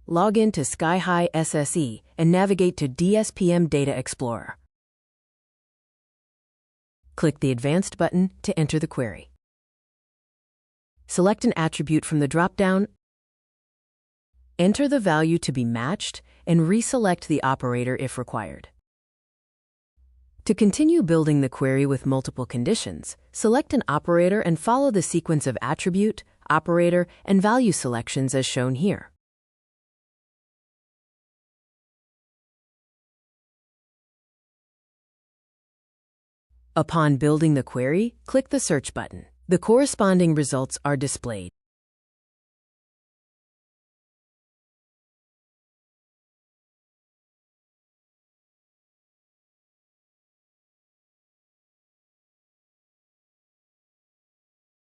log in to Skyhigh SSE and navigate to DSPM Data Explorer. Click the Advanced button to enter the query. Select an attribute from the drop-down, enter the value to be matched, and reselect the operator if required. To continue building the query with multiple conditions, select an operator and follow the sequence of attribute, operator, and value selections as shown here. Upon building the query, click the Search button. The corresponding results are displayed.